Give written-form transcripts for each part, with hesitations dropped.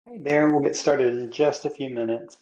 Hey there, we'll get started in just a few minutes.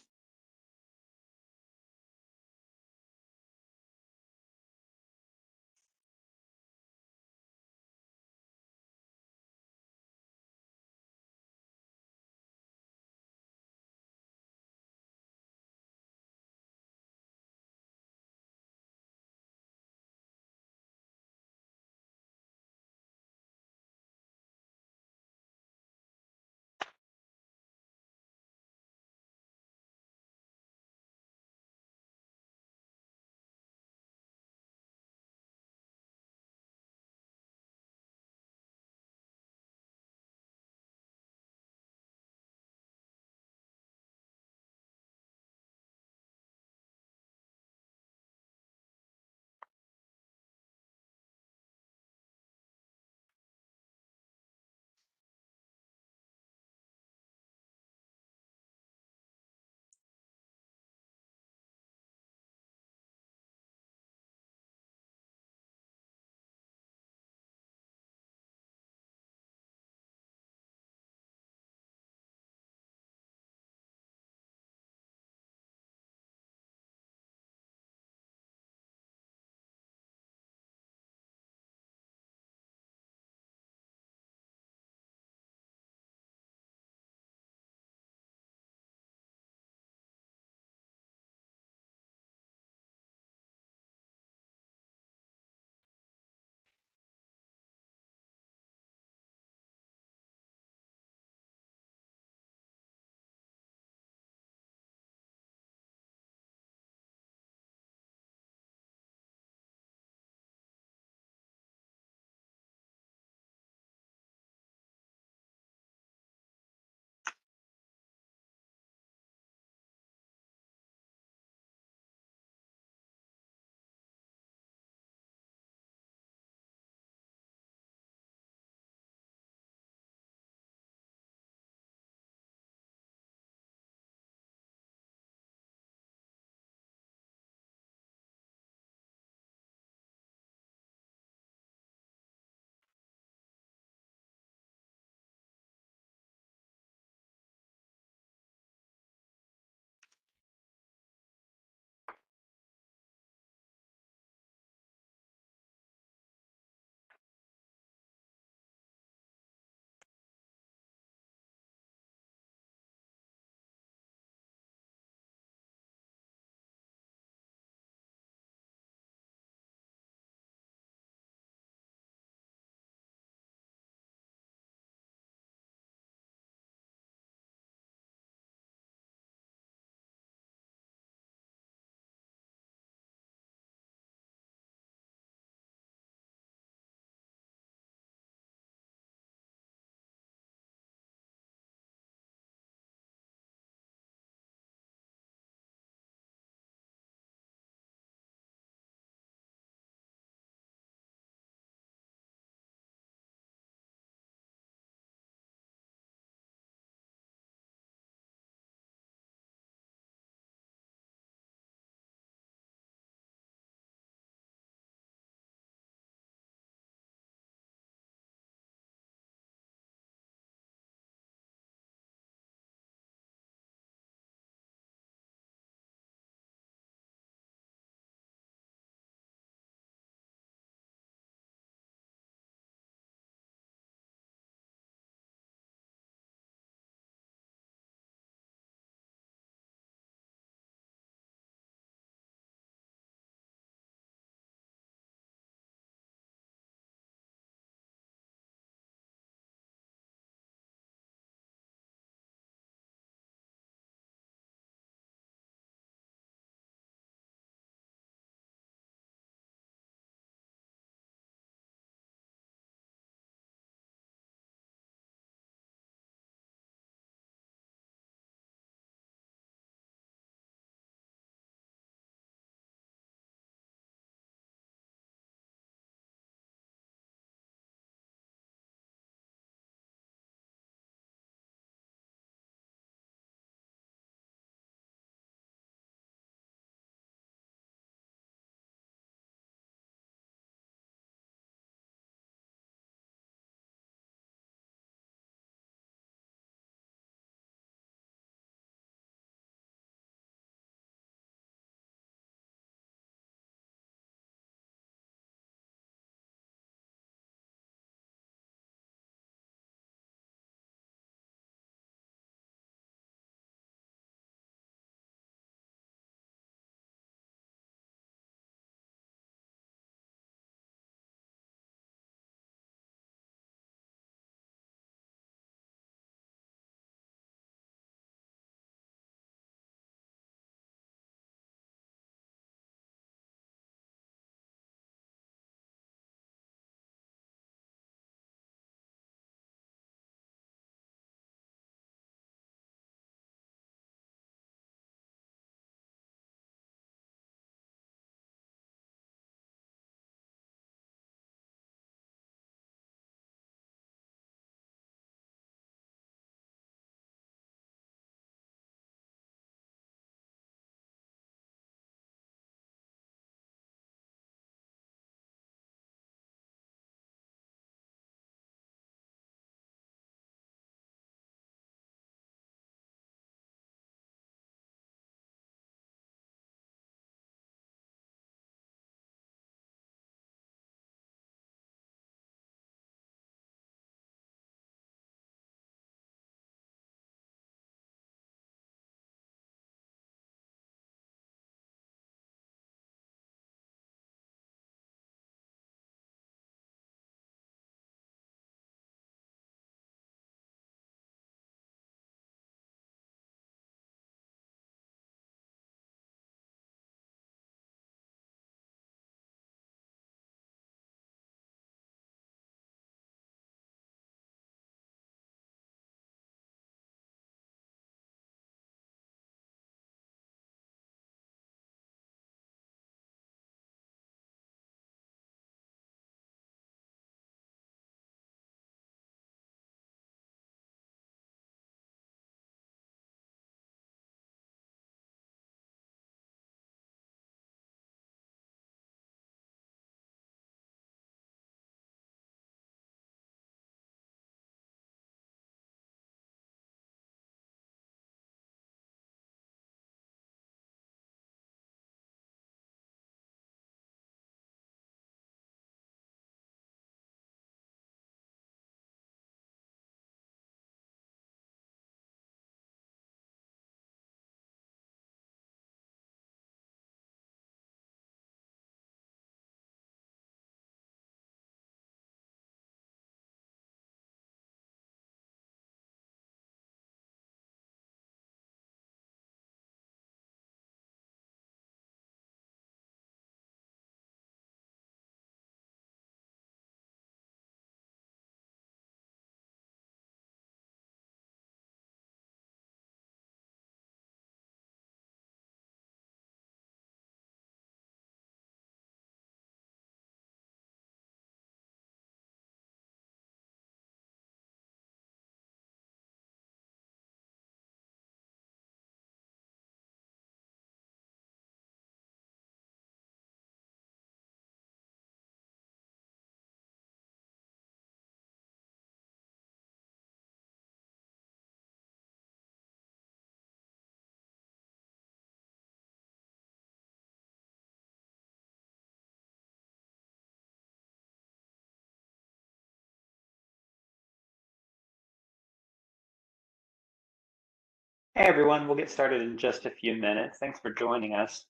Hey everyone, we'll get started in just a few minutes. Thanks for joining us.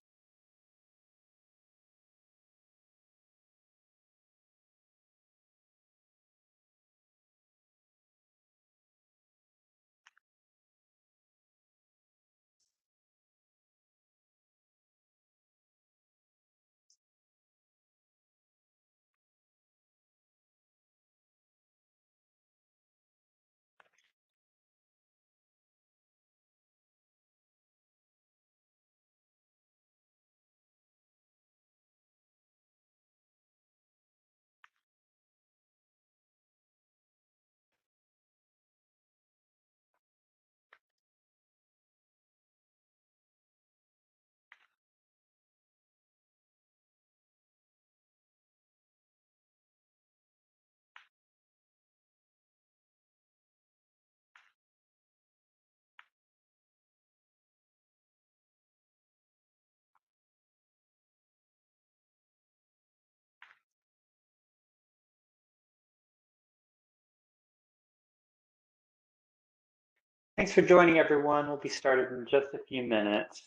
Thanks for joining everyone. We'll be started in just a few minutes.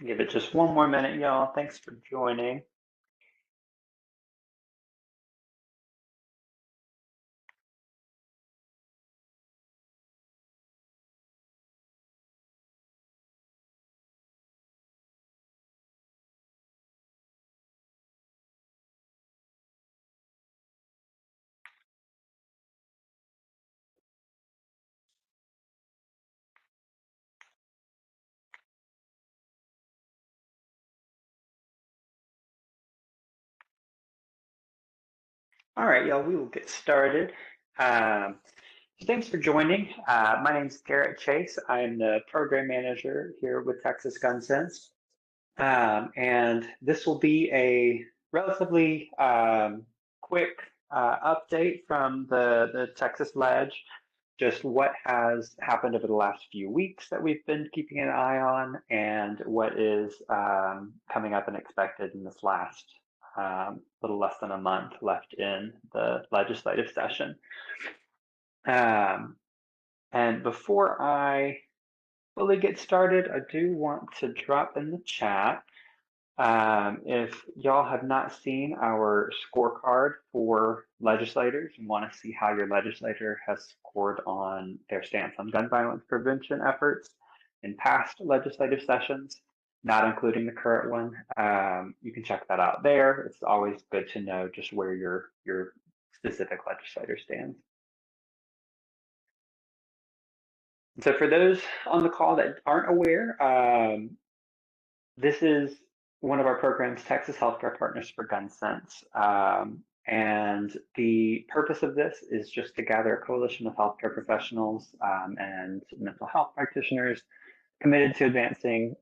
Give it just one more minute, y'all. Thanks for joining. All right, y'all, we will get started. So thanks for joining. My name is Garrett Chase. I'm the program manager here with Texas Gun Sense. And this will be a relatively quick update from the Texas Ledge, just what has happened over the last few weeks that we've been keeping an eye on, and what is coming up and expected in this last little less than a month left in the legislative session. And before I fully get started, I do want to drop in the chat. If y'all have not seen our scorecard for legislators and want to see how your legislator has scored on their stance on gun violence prevention efforts in past legislative sessions, not including the current one, you can check that out there. It's always good to know just where your specific legislator stands. So for those on the call that aren't aware, this is one of our programs, Texas Healthcare Partners for Gun Sense. And the purpose of this is just to gather a coalition of healthcare professionals and mental health practitioners committed to advancing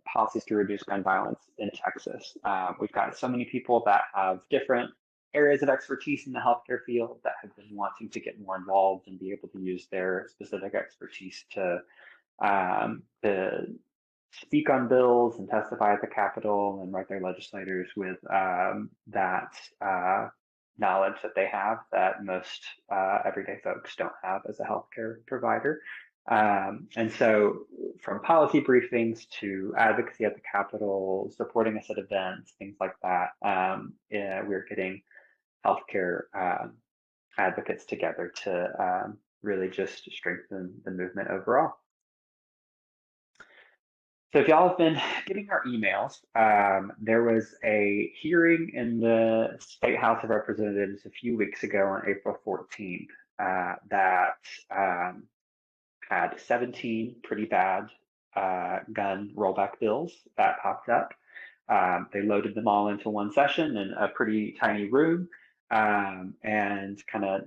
policies to reduce gun violence in Texas. We've got so many people that have different areas of expertise in the healthcare field that have been wanting to get more involved and be able to use their specific expertise to speak on bills and testify at the Capitol and write their legislators with that knowledge that they have that most everyday folks don't have as a healthcare provider. And so from policy briefings to advocacy at the Capitol, supporting us at events, things like that, we're getting healthcare advocates together to really just strengthen the movement overall. So if y'all have been getting our emails, there was a hearing in the State House of Representatives a few weeks ago on April 14th that had 17 pretty bad gun rollback bills that popped up. They loaded them all into one session in a pretty tiny room and kind of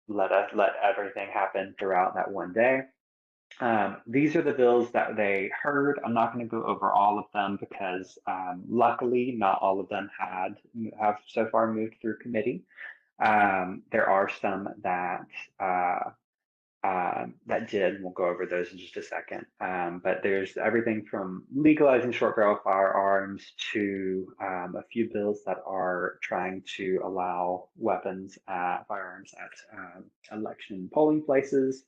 let everything happen throughout that one day. These are the bills that they heard. I'm not going to go over all of them because luckily not all of them have so far moved through committee. There are some that that did, and we'll go over those in just a second. But there's everything from legalizing short barrel firearms to a few bills that are trying to allow firearms at election polling places,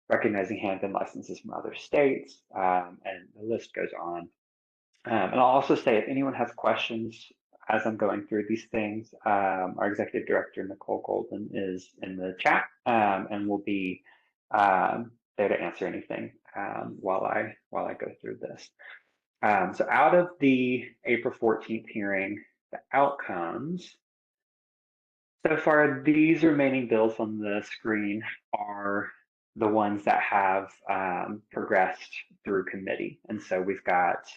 recognizing handgun licenses from other states, and the list goes on. And I'll also say if anyone has questions as I'm going through these things, our executive director, Nicole Golden, is in the chat and will be there to answer anything while I go through this. So out of the April 14th hearing, the outcomes, so far these remaining bills on the screen are the ones that have progressed through committee. And so we've got,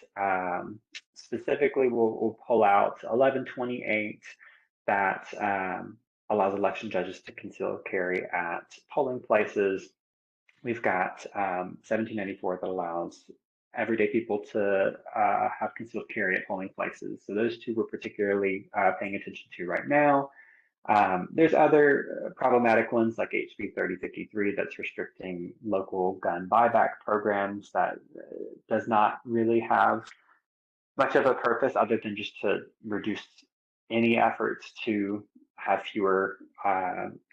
specifically, we'll pull out 1128 that allows election judges to conceal carry at polling places. We've got 1794 that allows everyday people to have concealed carry at polling places. So those two we're particularly paying attention to right now. There's other problematic ones like HB 3053 that's restricting local gun buyback programs that does not really have much of a purpose other than just to reduce any efforts to have fewer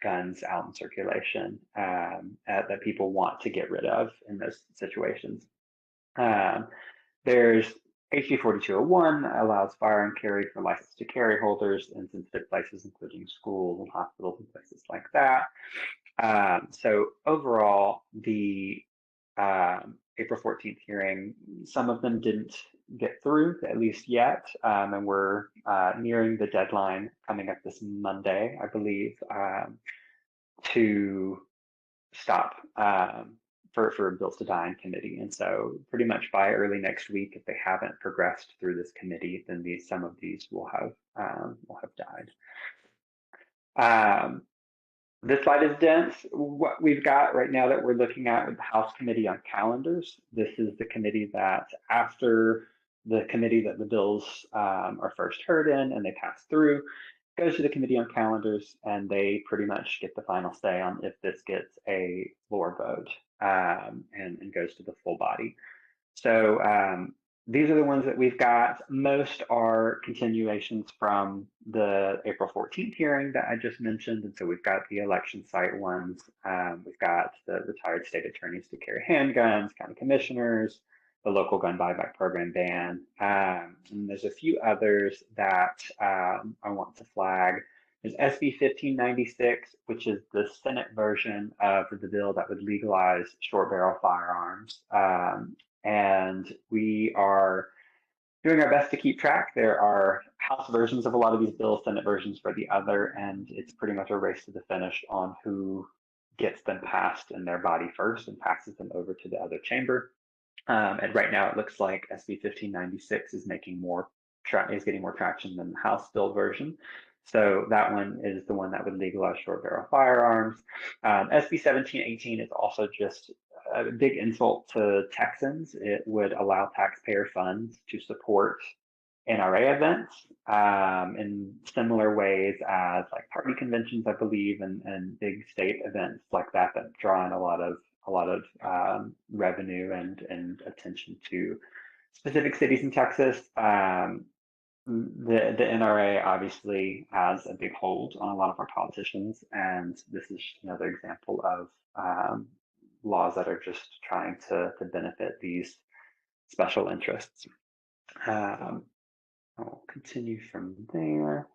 guns out in circulation that people want to get rid of in those situations. There's HB 4201 allows firearm carry for license to carry holders in sensitive places, including schools and hospitals and places like that. So overall, the April 14th hearing, some of them didn't get through, at least yet, and we're nearing the deadline coming up this Monday, I believe, to stop for bills to die in committee. And so pretty much by early next week, if they haven't progressed through this committee, then some of these will have died. This slide is dense. What we've got right now that we're looking at with the House Committee on Calendars, this is the committee that after the committee that the bills are first heard in and they pass through, goes to the Committee on Calendars, and they pretty much get the final say on if this gets a floor vote and goes to the full body. So these are the ones that we've got. Most are continuations from the April 14th hearing that I just mentioned. And so we've got the election site ones. We've got the retired state attorneys to carry handguns, county commissioners, the local gun buyback program ban. And there's a few others that I want to flag. There's SB 1596, which is the Senate version of the bill that would legalize short barrel firearms. And we are doing our best to keep track. There are House versions of a lot of these bills, Senate versions for the other, and it's pretty much a race to the finish on who gets them passed in their body first and passes them over to the other chamber. And right now it looks like SB 1596 is getting more traction than the House bill version. So that one is the one that would legalize short barrel firearms. SB 1718 is also just a big insult to Texans. It would allow taxpayer funds to support NRA events in similar ways as like party conventions, I believe, and big state events like that draw in a lot of a lot of revenue and attention to specific cities in Texas. The NRA obviously has a big hold on a lot of our politicians, and this is another example of laws that are just trying to benefit these special interests. I'll continue from there.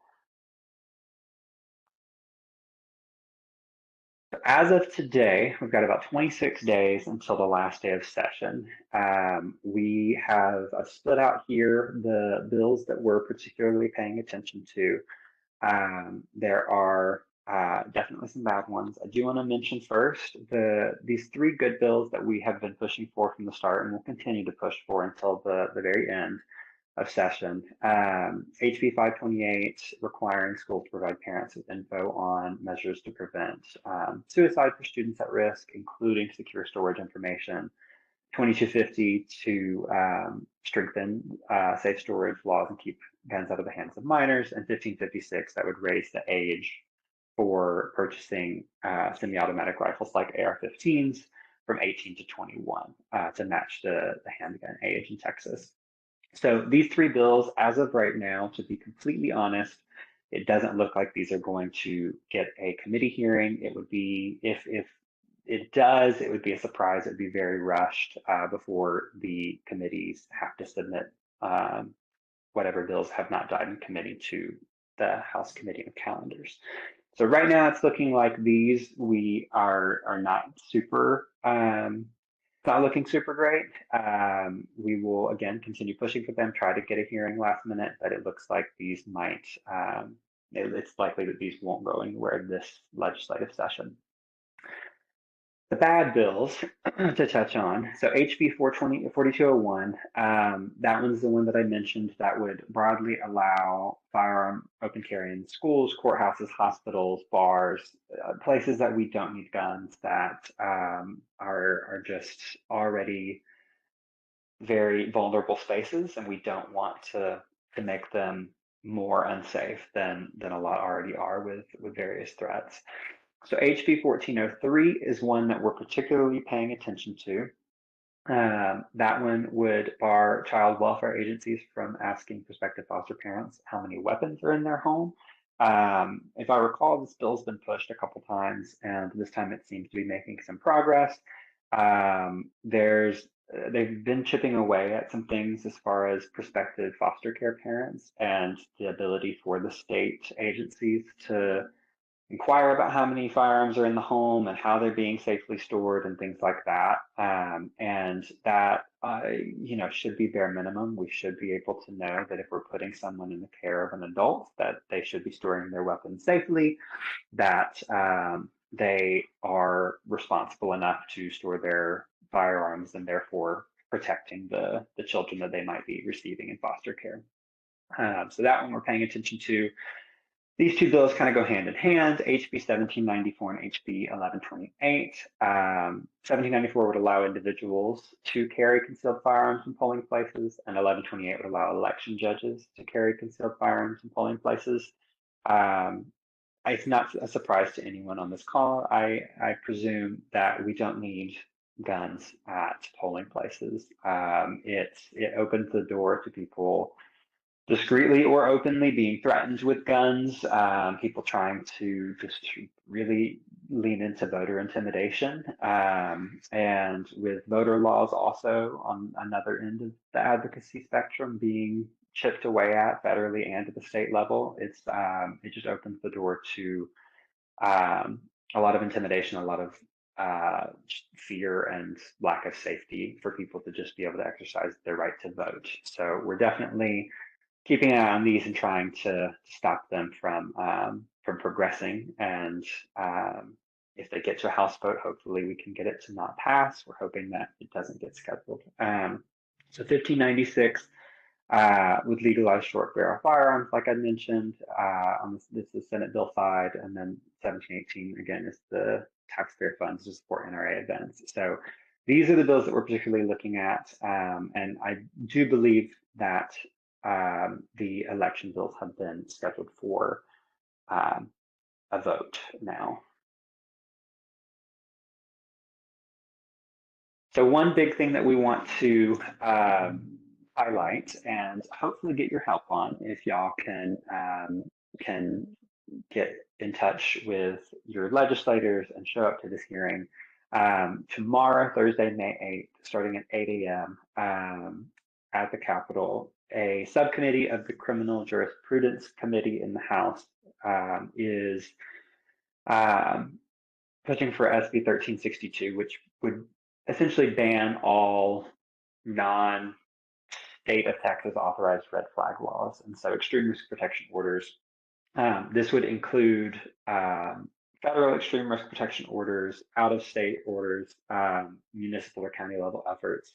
As of today, we've got about 26 days until the last day of session. We have split out here the bills that we're particularly paying attention to. There are definitely some bad ones. I do want to mention first these three good bills that we have been pushing for from the start and will continue to push for until the very end of session. HB 528 requiring schools to provide parents with info on measures to prevent suicide for students at risk, including secure storage information. 2250 to strengthen safe storage laws and keep guns out of the hands of minors, and 1556 that would raise the age for purchasing semi-automatic rifles like AR-15s from 18 to 21 to match the handgun age in Texas. So these three bills, as of right now, to be completely honest, it doesn't look like these are going to get a committee hearing. It would be, if it does, it would be a surprise. It would be very rushed before the committees have to submit whatever bills have not died in committee to the House Committee on Calendars. So right now it's looking like these we are not super not looking super great. We will again continue pushing for them, try to get a hearing last minute, but it looks like these might it's likely that these won't go anywhere this legislative session. The bad bills to touch on. So HB 4201, that one's the one that I mentioned that would broadly allow firearm open carry in schools, courthouses, hospitals, bars, places that we don't need guns, that are just already very vulnerable spaces, and we don't want to make them more unsafe than a lot already are with various threats. So HB 1403 is one that we're particularly paying attention to. That one would bar child welfare agencies from asking prospective foster parents how many weapons are in their home. If I recall, this bill's been pushed a couple times, and this time it seems to be making some progress. They've been chipping away at some things as far as prospective foster care parents and the ability for the state agencies to inquire about how many firearms are in the home and how they're being safely stored and things like that. And that, should be bare minimum. We should be able to know that if we're putting someone in the care of an adult, that they should be storing their weapons safely, that they are responsible enough to store their firearms and therefore protecting the children that they might be receiving in foster care. So that one we're paying attention to. These two bills kind of go hand in hand, HB 1794 and HB 1128. 1794 would allow individuals to carry concealed firearms in polling places, and 1128 would allow election judges to carry concealed firearms in polling places. It's not a surprise to anyone on this call. I presume that we don't need guns at polling places. It opens the door to people discreetly or openly being threatened with guns, people trying to just really lean into voter intimidation. And with voter laws also on another end of the advocacy spectrum being chipped away at federally and at the state level, it just opens the door to a lot of intimidation, a lot of fear and lack of safety for people to just be able to exercise their right to vote. So we're definitely keeping an eye on these and trying to stop them from progressing. And if they get to a House vote, hopefully we can get it to not pass. We're hoping that it doesn't get scheduled. So 1596 would legalize short barrel firearms, like I mentioned. This is the Senate bill side, and then 1718 again is the taxpayer funds to support NRA events. So these are the bills that we're particularly looking at, and I do believe that the election bills have been scheduled for a vote now. So one big thing that we want to highlight and hopefully get your help on, if y'all can get in touch with your legislators and show up to this hearing. Tomorrow, Thursday, May 8th, starting at 8 a.m. At the Capitol, a subcommittee of the Criminal Jurisprudence Committee in the House is pushing for SB 1362, which would essentially ban all non-state of Texas authorized red flag laws. And so extreme risk protection orders. This would include federal extreme risk protection orders, out-of-state orders, municipal or county level efforts,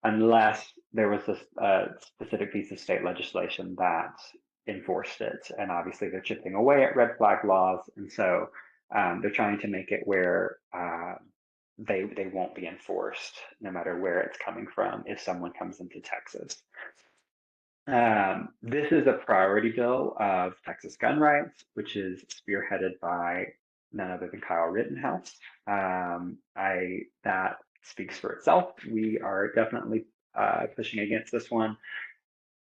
unless there was a specific piece of state legislation that enforced it. And obviously they're chipping away at red flag laws. And so they're trying to make it where they won't be enforced no matter where it's coming from if someone comes into Texas. This is a priority bill of Texas gun rights, which is spearheaded by none other than Kyle Rittenhouse. That speaks for itself. We are definitely pushing against this one.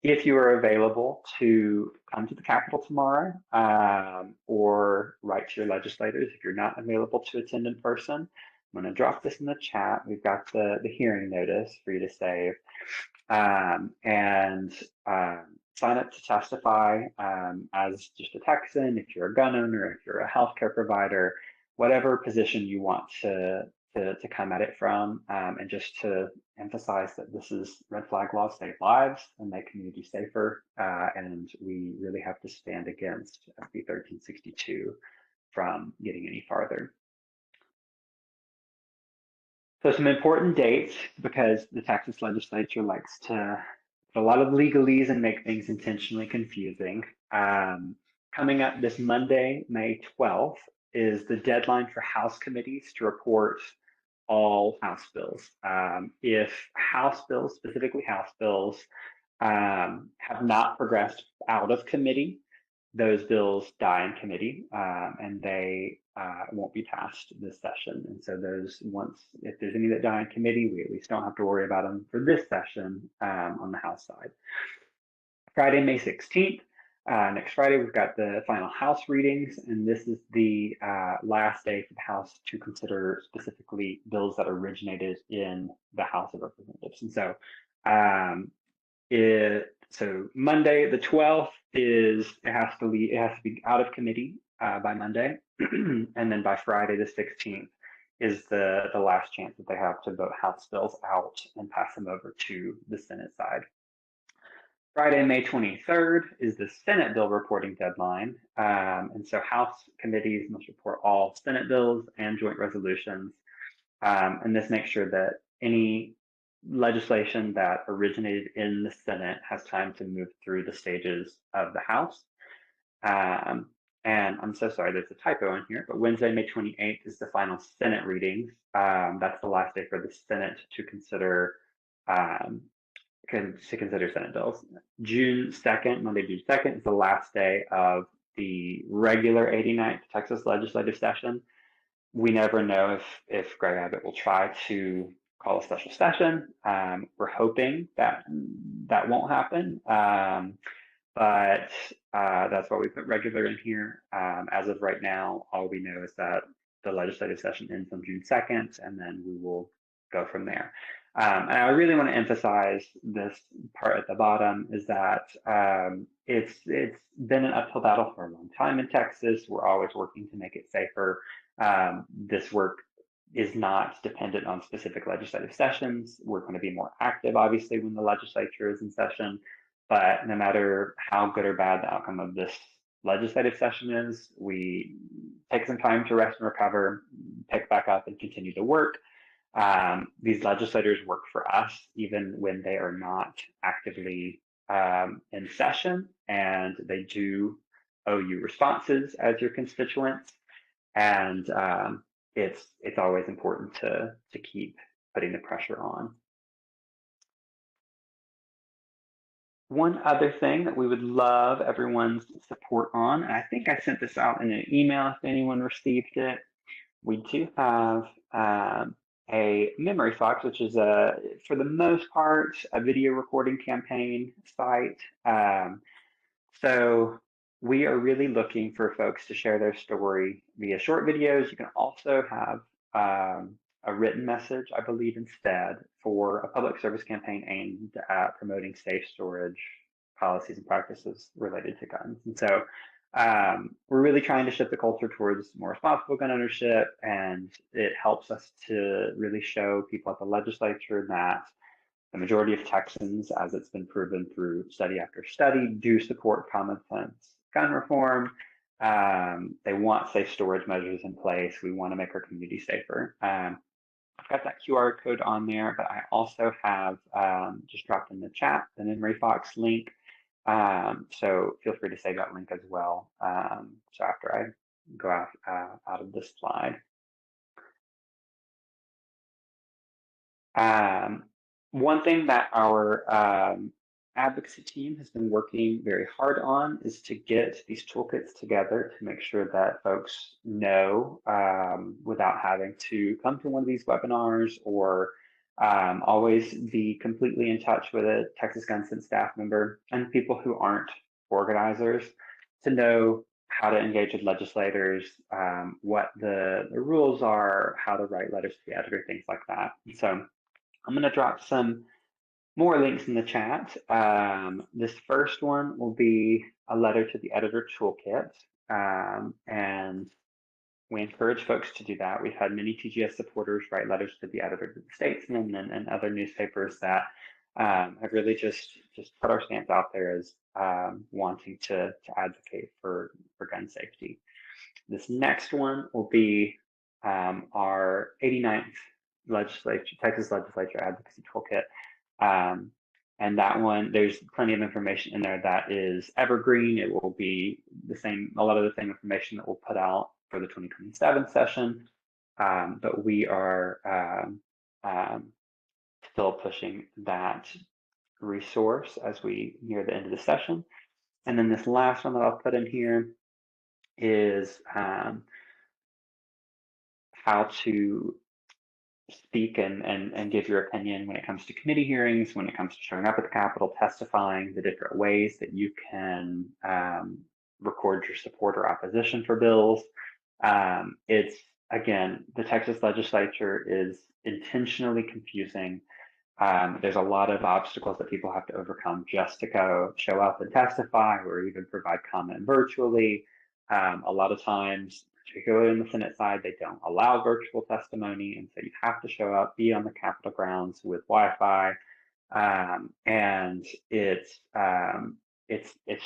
If you are available to come to the Capitol tomorrow or write to your legislators, if you're not available to attend in person, I'm going to drop this in the chat. We've got the hearing notice for you to save. And sign up to testify as just a Texan, if you're a gun owner, if you're a healthcare provider, whatever position you want to come at it from, and just to emphasize that this is red flag laws save lives and make communities safer, and we really have to stand against SB 1362 from getting any farther. So some important dates, because the Texas legislature likes to put a lot of legalese and make things intentionally confusing. Coming up this Monday, May 12th, is the deadline for House committees to report all House bills. If House bills, specifically House bills, have not progressed out of committee, those bills die in committee and they won't be passed this session. And so those, if there's any that die in committee, we at least don't have to worry about them for this session on the House side. Friday, May 16th, next Friday, we've got the final House readings, and this is the last day for the House to consider specifically bills that originated in the House of Representatives. And so so Monday the 12th it has to be out of committee by Monday, and then by Friday the 16th is the last chance that they have to vote House bills out and pass them over to the Senate side. Friday, May 23rd is the Senate bill reporting deadline, and so House committees must report all Senate bills and joint resolutions, and this makes sure that any legislation that originated in the Senate has time to move through the stages of the House. And I'm so sorry, there's a typo in here, but Wednesday, May 28th is the final Senate readings. That's the last day for the Senate to consider Senate bills. June 2nd, Monday, June 2nd is the last day of the regular 89th Texas legislative session. We never know if Greg Abbott will try to call a special session. We're hoping that won't happen, but that's why we put regular in here. As of right now, all we know is that the legislative session ends on June 2nd, and then we will go from there. And I really want to emphasize this part at the bottom is that it's been an uphill battle for a long time in Texas. We're always working to make it safer. This work is not dependent on specific legislative sessions. We're going to be more active, obviously, when the legislature is in session. But no matter how good or bad the outcome of this legislative session is, we take some time to rest and recover, pick back up, and continue to work. These legislators work for us even when they are not actively in session, and they do owe you responses as your constituents. And it's always important to keep putting the pressure on. One other thing that we would love everyone's support on, and I think I sent this out in an email if anyone received it. We do have a memory fox, which is for the most part, a video recording campaign site. So we are really looking for folks to share their story via short videos. You can also have a written message, I believe, instead for a public service campaign aimed at promoting safe storage policies and practices related to guns. And so we're really trying to shift the culture towards more responsible gun ownership, and it helps us to really show people at the legislature that the majority of Texans, as it's been proven through study after study, do support common sense gun reform. They want safe storage measures in place. We want to make our community safer. I've got that QR code on there, but I also have just dropped in the chat the Memory Fox link. So feel free to save that link as well. So after I go out of this slide. One thing that our advocacy team has been working very hard on is to get these toolkits together to make sure that folks know without having to come to one of these webinars or always be completely in touch with a Texas Gun Sense staff member and people who aren't organizers to know how to engage with legislators, what the rules are, how to write letters to the editor, things like that. So I'm going to drop some more links in the chat. This first one will be a letter to the editor toolkit, and we encourage folks to do that. We've had many TGS supporters write letters to the editor of the Statesman and other newspapers that have really just put our stance out there as wanting to advocate for gun safety. This next one will be our 89th Texas Legislature Advocacy Toolkit. And that one, there's plenty of information in there that is evergreen. It will be the same, a lot of the same information that we'll put out for the 2027 session. But we are still pushing that resource as we near the end of the session. And then this last one that I'll put in here is how to speak and give your opinion when it comes to committee hearings, when it comes to showing up at the Capitol, testifying, the different ways that you can record your support or opposition for bills. It's, again, the Texas legislature is intentionally confusing. There's a lot of obstacles that people have to overcome just to go show up and testify or even provide comment virtually. A lot of times, particularly in the Senate side, they don't allow virtual testimony, and so you have to show up, be on the Capitol grounds with Wi-Fi, and it's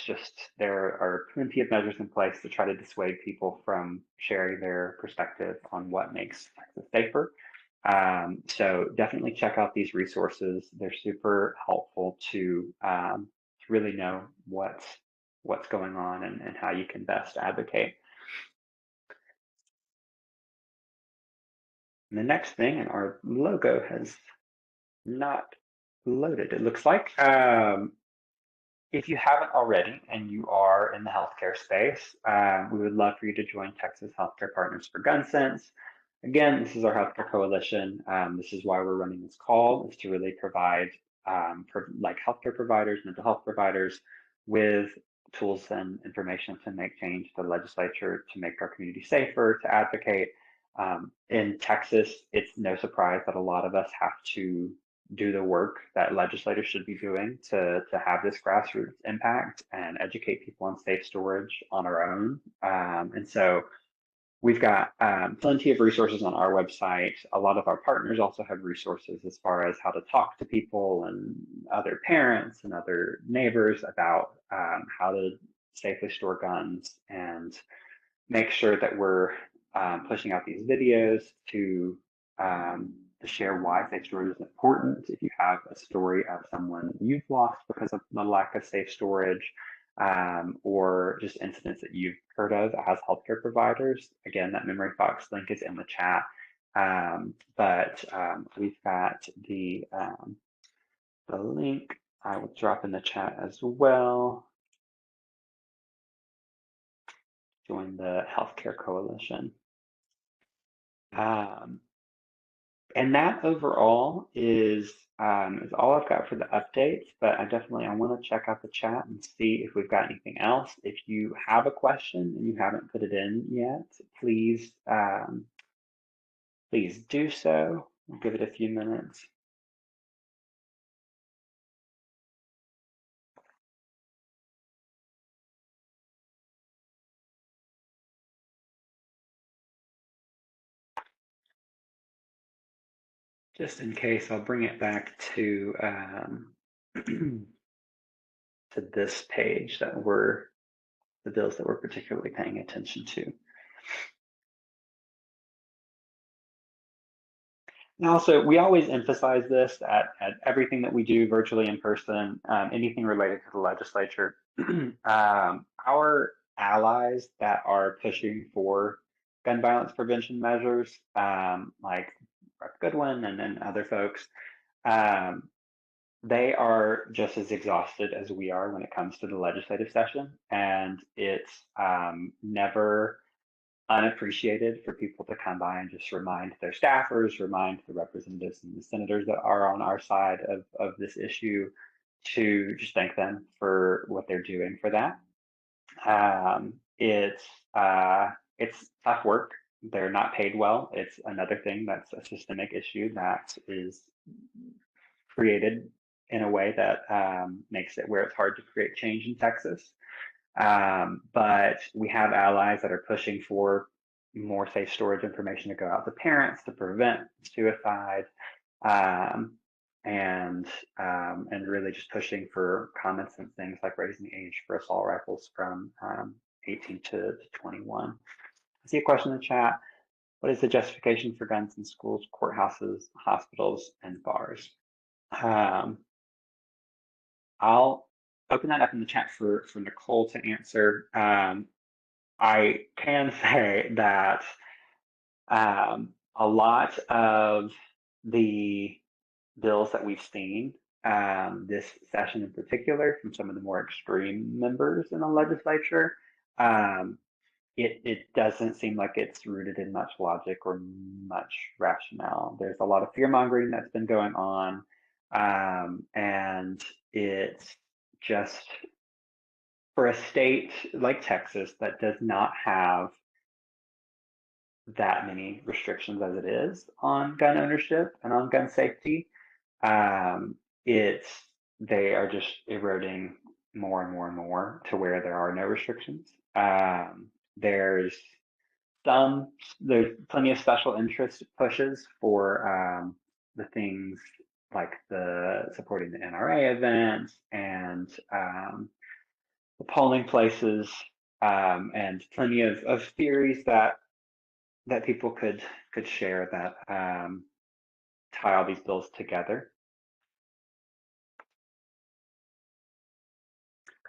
just there are plenty of measures in place to try to dissuade people from sharing their perspective on what makes Texas safer. So definitely check out these resources. They're super helpful to really know what's going on and how you can best advocate. And the next thing, and our logo has not loaded, it looks like. If you haven't already and you are in the healthcare space, we would love for you to join Texas Healthcare Partners for Gun Sense. Again, this is our healthcare coalition. This is why we're running this call, is to really provide like healthcare providers, mental health providers with tools and information to make change to the legislature, to make our community safer, to advocate. In Texas, it's no surprise that a lot of us have to do the work that legislators should be doing to have this grassroots impact and educate people on safe storage on our own. And so we've got plenty of resources on our website. A lot of our partners also have resources as far as how to talk to people and other parents and other neighbors about how to safely store guns and make sure that we're pushing out these videos to share why safe storage is important. If you have a story of someone you've lost because of the lack of safe storage, or just incidents that you've heard of as healthcare providers, again, that Memory Fox link is in the chat. But we've got the link. I will drop in the chat as well. Join the Healthcare Coalition. And that overall is all I've got for the updates, but I want to check out the chat and see if we've got anything else. If you have a question and you haven't put it in yet, please do so. We'll give it a few minutes. Just in case, I'll bring it back to to this page the bills that we're particularly paying attention to. And also, we always emphasize this at everything that we do virtually in person, anything related to the legislature. Our allies that are pushing for gun violence prevention measures, like Rep. Goodwin and then other folks, um, they are just as exhausted as we are when it comes to the legislative session. And it's never unappreciated for people to come by and just remind their staffers, remind the representatives and the senators that are on our side of this issue to just thank them for what they're doing for that. Um, it's it's tough work. They're not paid well. It's another thing that's a systemic issue that is created in a way that makes it where it's hard to create change in Texas. But we have allies that are pushing for more safe storage information to go out to parents to prevent suicide, um, and and really just pushing for common sense things like raising the age for assault rifles from 18 to 21. I see a question in the chat. What is the justification for guns in schools, courthouses, hospitals, and bars? Um, I'll open that up in the chat for Nicole to answer. I can say that a lot of the bills that we've seen this session in particular from some of the more extreme members in the legislature, um, it doesn't seem like it's rooted in much logic or much rationale. There's a lot of fear mongering that's been going on, and it's just for a state like Texas that does not have that many restrictions as it is on gun ownership and on gun safety. Um, it's they are just eroding more and more and more to where there are no restrictions. There's some there's plenty of special interest pushes for the things like the supporting the NRA events and the polling places, and plenty of theories that people could share that tie all these bills together.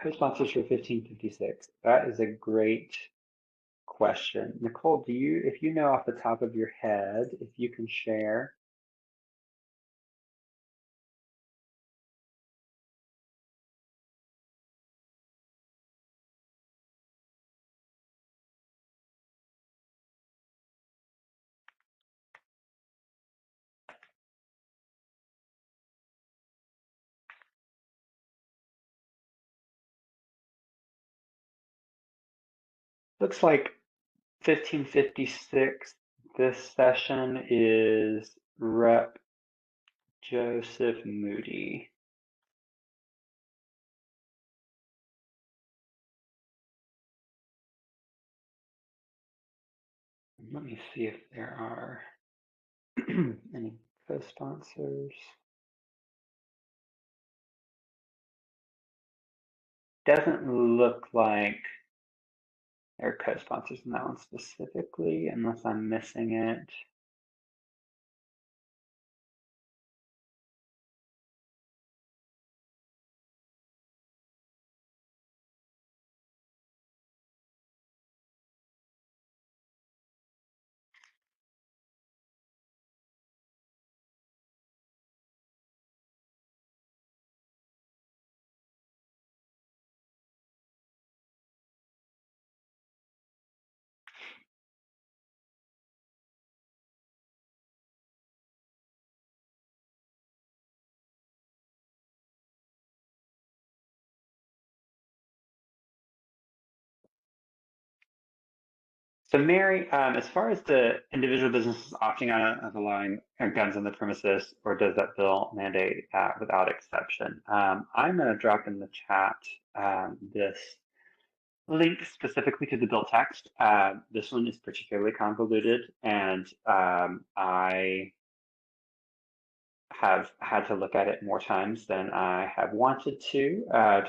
Co-sponsors for 1556. That is a great question. Nicole, if you know off the top of your head, if you can share. Looks like 1556 this session is Rep. Joseph Moody. Let me see if there are any co-sponsors. Doesn't look like there are co-sponsors in that one specifically, unless I'm missing it. So Mary, as far as the individual businesses opting out of allowing guns on the premises, or does that bill mandate without exception? I'm going to drop in the chat this link specifically to the bill text. This one is particularly convoluted, and I have had to look at it more times than I have wanted to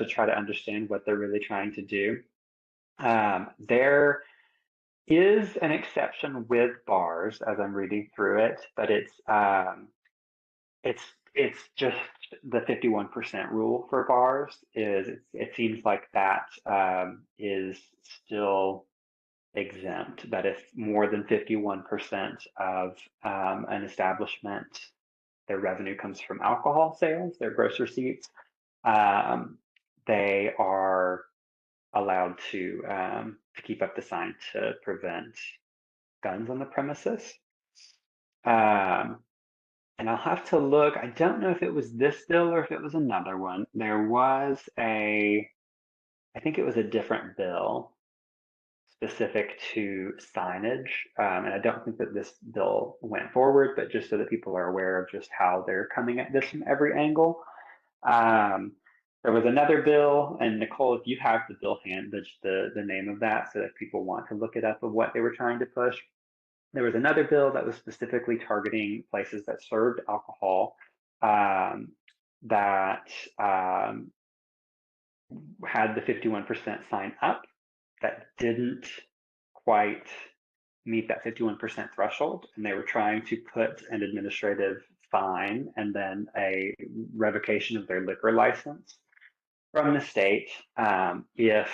try to understand what they're really trying to do. There is an exception with bars as I'm reading through it, but it's it's just the 51% rule for bars is it seems like that is still exempt, that if more than 51% of an establishment, their revenue comes from alcohol sales, their gross receipts, um, they are allowed to keep up the sign to prevent guns on the premises. Um, and I'll have to look. I don't know if it was this bill or if it was another one. I think it was a different bill specific to signage. And I don't think that this bill went forward, but just so that people are aware of just how they're coming at this from every angle. Um, there was another bill, and Nicole, if you have the bill hand, the name of that, so that people want to look it up of what they were trying to push. There was another bill that was specifically targeting places that served alcohol um, that had the 51% sign up that didn't quite meet that 51% threshold, and they were trying to put an administrative fine and then a revocation of their liquor license from the state if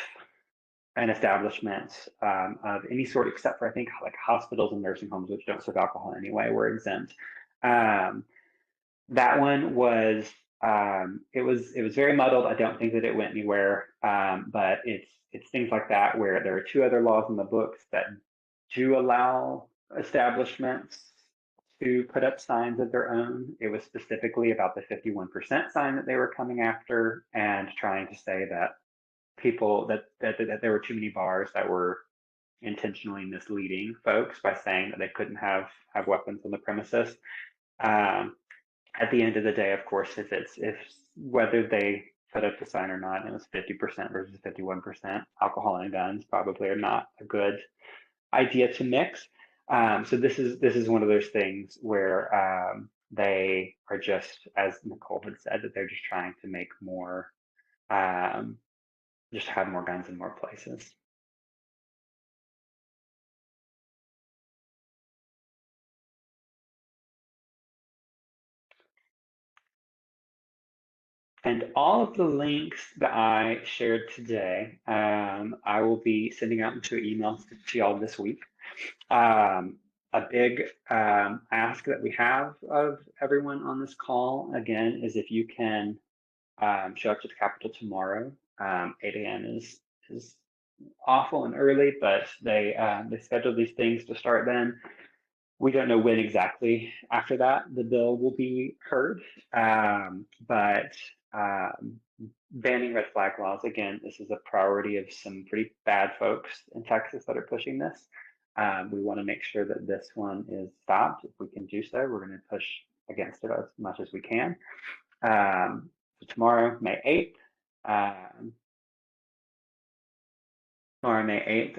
an establishment of any sort, except for I think like hospitals and nursing homes, which don't serve alcohol anyway, were exempt. Um, that one was it was very muddled. I don't think that it went anywhere, but it's things like that where there are two other laws in the books that do allow establishments to put up signs of their own. It was specifically about the 51% sign that they were coming after and trying to say that people that there were too many bars that were intentionally misleading folks by saying that they couldn't have weapons on the premises. Um, at the end of the day, of course, if whether they put up the sign or not, and it was 50% versus 51%, alcohol and guns probably are not a good idea to mix. So this is one of those things where they are just, as Nicole had said, that they're just trying to make more, just have more guns in more places. And all of the links that I shared today, I will be sending out into emails to y'all this week. A big ask that we have of everyone on this call, again, is if you can show up to the Capitol tomorrow. 8 a.m. is awful and early, but they schedule these things to start then. We don't know when exactly after that the bill will be heard, but banning red flag laws, again, this is a priority of some pretty bad folks in Texas that are pushing this. We want to make sure that this one is stopped. If we can do so, we're going to push against it as much as we can. So tomorrow, May 8th,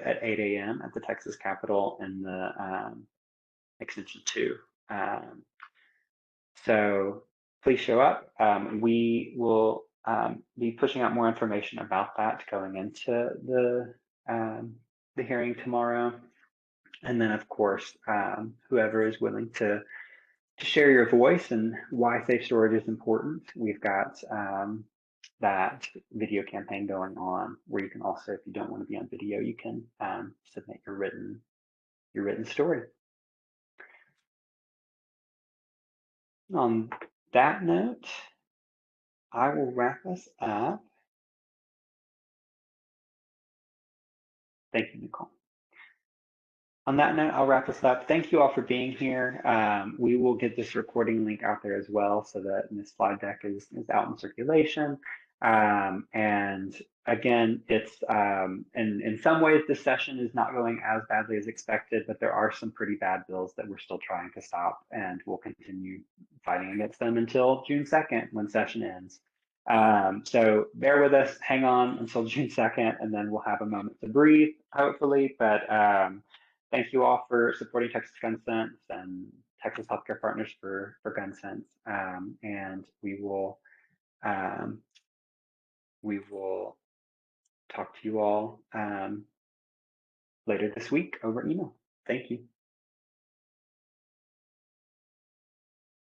at 8 a.m. at the Texas Capitol in the Extension 2. So please show up. We will be pushing out more information about that going into the hearing tomorrow. And then, of course, whoever is willing to share your voice and why safe storage is important, we've got that video campaign going on where you can also, if you don't want to be on video, you can submit your written story. On that note, I will wrap us up. Thank you, Nicole. On that note, I'll wrap us up. Thank you all for being here. We will get this recording link out there as well so that this slide deck is out in circulation. And again, it's in some ways this session is not going as badly as expected, but there are some pretty bad bills that we're still trying to stop, and we'll continue fighting against them until June 2nd when session ends. So bear with us, hang on until June 2nd, and then we'll have a moment to breathe, hopefully. But thank you all for supporting Texas Gun Sense and Texas Healthcare Partners for Gun Sense, and um, we will talk to you all later this week over email. Thank you.